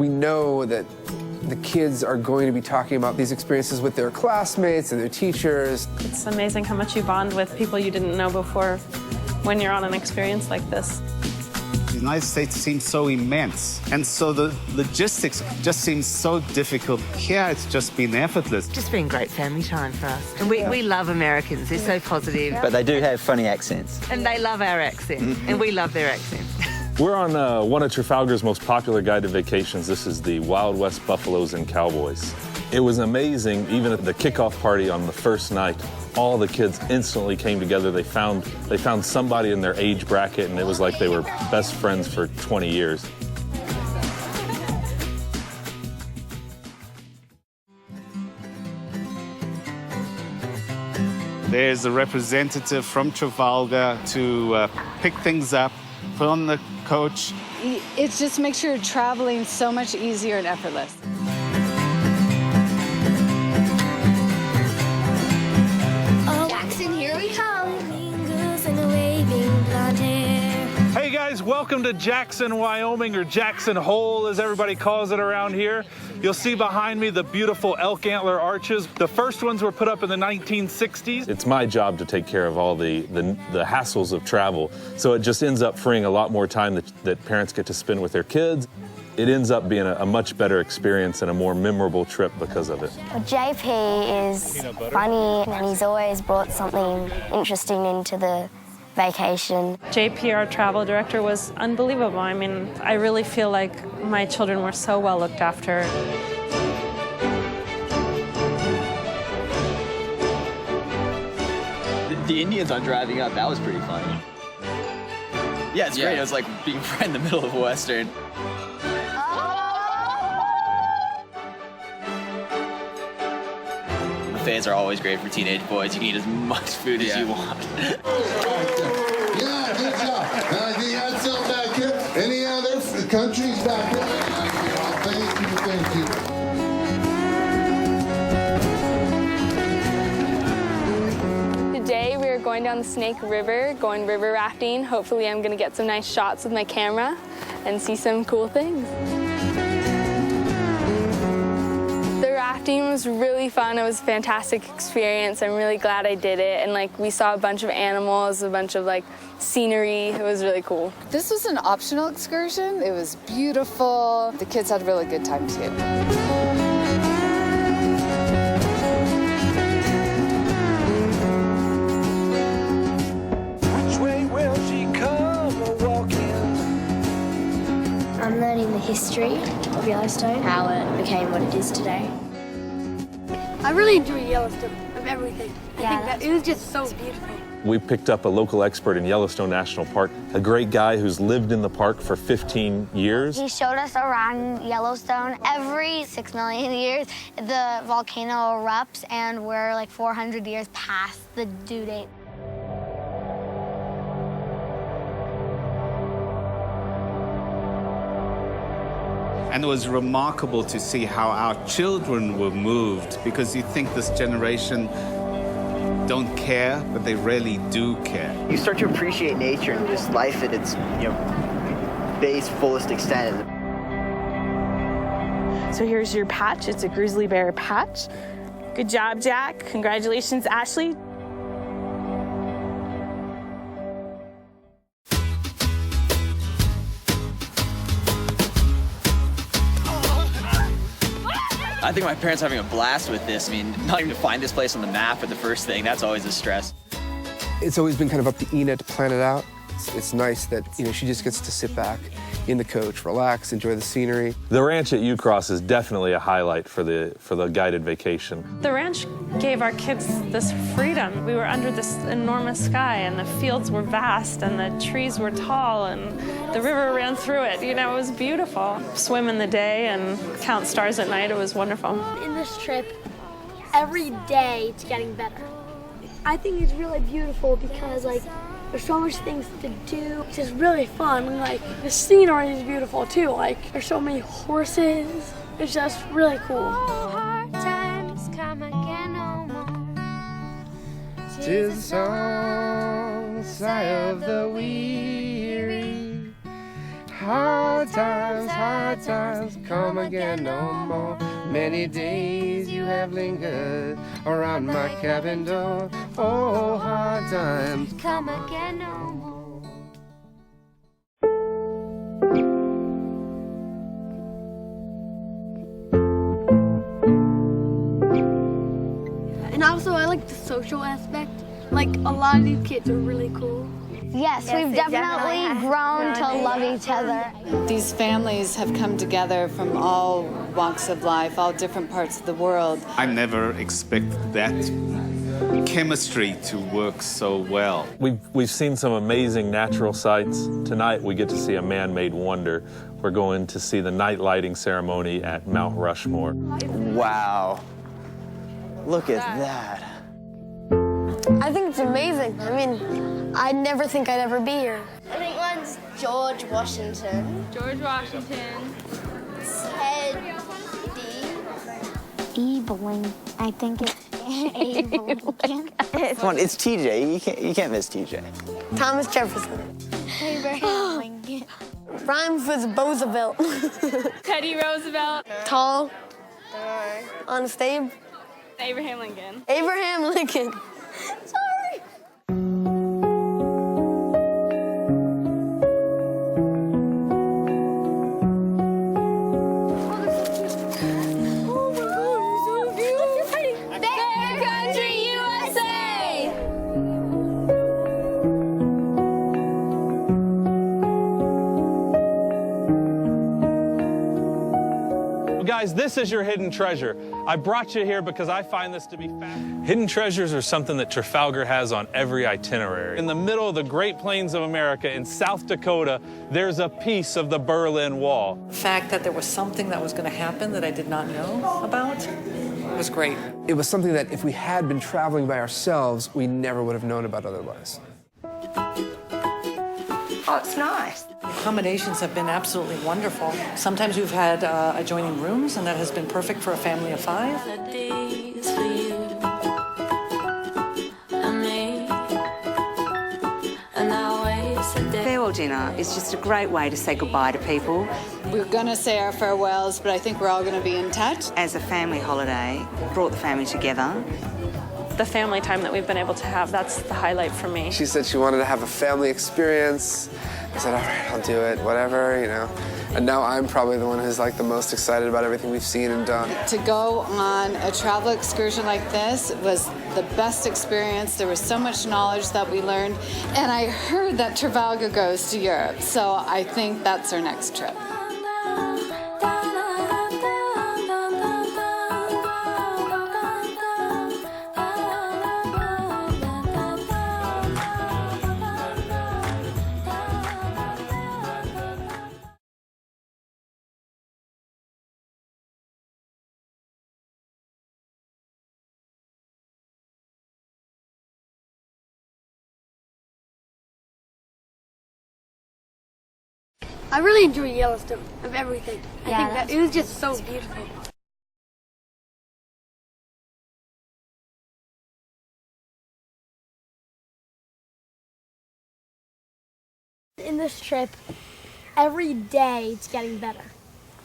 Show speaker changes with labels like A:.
A: We know that the kids are going to be talking about these experiences with their classmates and their teachers.
B: It's amazing how much you bond with people you didn't know before when you're on an experience like this.
C: The United States seems so immense, and so the logistics just seems so difficult. Here, it's just been effortless.
D: Just been great family time for us. And we love Americans. They're so positive.
E: But they do have funny accents.
D: And they love our accent, and we love their accent.
F: We're on one of Trafalgar's most popular guided vacations. This is the Wild West Buffaloes and Cowboys. It was amazing, even at the kickoff party on the first night, all the kids instantly came together. They found somebody in their age bracket, and it was like they were best friends for 20 years.
C: There's a representative from Trafalgar to pick things up, put on the coach.
G: It just makes your traveling so much easier and effortless.
H: Jackson, here we come.
I: Hey guys, welcome to Jackson, Wyoming, or Jackson Hole as everybody calls it around here. You'll see behind me the beautiful elk antler arches. The first ones were put up in the 1960s.
F: It's my job to take care of all the hassles of travel. So it just ends up freeing a lot more time that parents get to spend with their kids. It ends up being a much better experience and a more memorable trip because of it.
H: Well, JP is funny and he's always brought something interesting into the vacation.
B: JP, our travel director, was unbelievable. I mean, I really feel like my children were so well looked after.
E: The Indians on driving up, that was pretty funny. Yeah, it's great. It was like being right in the middle of a Western. Buffets are always great for teenage boys. You can eat as much food as you want.
J: Yeah, good job. And I think that's all back here. Any other countries back here? Thank you, thank you.
K: Today we are going down the Snake River, going river rafting. Hopefully I'm going to get some nice shots with my camera and see some cool things. The rafting was really fun. It was a fantastic experience. I'm really glad I did it. And we saw a bunch of animals, a bunch of scenery. It was really cool.
G: This was an optional excursion. It was beautiful. The kids had a really good time too.
H: I'm learning the history of Yellowstone, how it became what it is today.
L: I really enjoyed Yellowstone, of everything. I think that it was just so beautiful.
F: We picked up a local expert in Yellowstone National Park, a great guy who's lived in the park for 15 years.
H: He showed us around Yellowstone. Every 6 million years, the volcano erupts, and we're 400 years past the due date.
C: And it was remarkable to see how our children were moved, because you think this generation don't care, but they really do care.
E: You start to appreciate nature and just life at its, base, fullest extent.
B: So here's your patch. It's a grizzly bear patch. Good job, Jack. Congratulations, Ashley.
E: I think my parents are having a blast with this. I mean, not even to find this place on the map for the first thing, that's always a stress.
A: It's always been kind of up to Ina to plan it out. It's nice that she just gets to sit back in the coach, relax, enjoy the scenery.
F: The ranch at Ucross is definitely a highlight for the guided vacation.
B: The ranch gave our kids this freedom. We were under this enormous sky, and the fields were vast, and the trees were tall, and the river ran through it. It was beautiful. Swim in the day and count stars at night. It was wonderful.
L: In this trip, every day it's getting better. I think it's really beautiful because there's so much things to do. It's just really fun. The scenery is beautiful too. There's so many horses. It's just really cool.
H: Hard times come again no more.
A: 'Tis a song, sigh of the weary. Hard times, hard times come again no more. Many days you have lingered around my cabin door. Oh, hard times
H: Come again no more.
L: And also, I like the social aspect. Like, a lot of these kids are really cool.
H: Yes, we've definitely grown to love each other.
M: These families have come together from all walks of life, all different parts of the world.
C: I never expected that chemistry to work so well.
F: We've seen some amazing natural sights. Tonight we get to see a man-made wonder. We're going to see the night lighting ceremony at Mount Rushmore.
E: Wow. Look at that.
L: I think it's amazing. I mean, I never think I'd ever be here.
H: I think one's George Washington.
K: George Washington.
H: Ebeling. I think it's Abe.
E: Come on, it's TJ. You can't miss TJ.
L: Thomas Jefferson.
H: Abraham Lincoln.
L: Rhymes with Roosevelt.
K: Teddy Roosevelt.
L: Tall. Honest Abe.
K: Abraham Lincoln.
L: Abraham Lincoln. Sorry.
I: Guys, this is your hidden treasure. I brought you here because I find this to be fascinating. Hidden treasures are something that Trafalgar has on every itinerary. In the middle of the Great Plains of America in South Dakota, there's a piece of the Berlin Wall.
N: The fact that there was something that was going to happen that I did not know about was great.
A: It was something that if we had been traveling by ourselves, we never would have known about otherwise.
D: Oh, it's nice.
N: The accommodations have been absolutely wonderful. Sometimes we've had adjoining rooms, and that has been perfect for a family of 5.
D: Farewell dinner is just a great way to say goodbye to people.
M: We're going to say our farewells, but I think we're all going to be in touch.
D: As a family holiday, brought the family together.
B: The family time that we've been able to have, that's the highlight for me.
A: She said she wanted to have a family experience. I said, all right, I'll do it, whatever, you know. And now I'm probably the one who's like the most excited about everything we've seen and done.
M: To go on a travel excursion like this was the best experience. There was so much knowledge that we learned. And I heard that Trafalgar goes to Europe, so I think that's our next trip.
L: I really enjoyed Yellowstone, of everything. I
H: Yeah,
L: think that it was just so beautiful. In this trip, every day it's getting better.